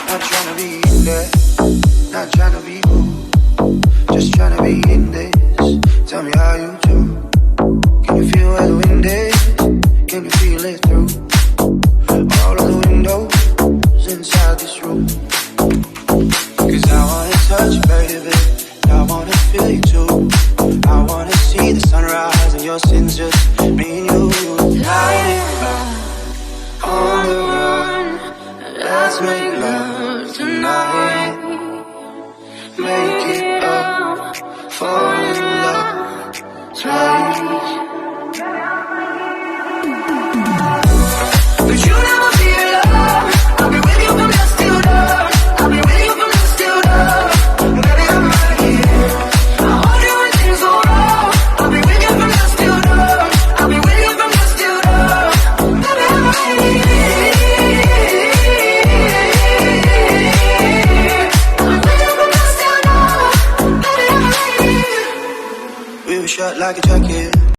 Not tryna be in there, not tryna be cool, just tryna be in this. Tell me how you do. Can you feel where the wind is? Can you feel it through all of the windows inside this room? Cause I wanna touch you, baby, I wanna feel you too. I wanna see the sunrise and your sins, just me and you. Light it up on the run, let's make love tonight. Make it up, fall in love twice. But you never feel love. I'll be with you from dusk till dawn. I'll be with you from dusk till dawn. Baby, I'm right here. I'll hold you when things go wrong. I'll be with you from dusk till dawn. I'll be with you from dusk till dawn. Baby, I'm right here. We were shot like a jacket.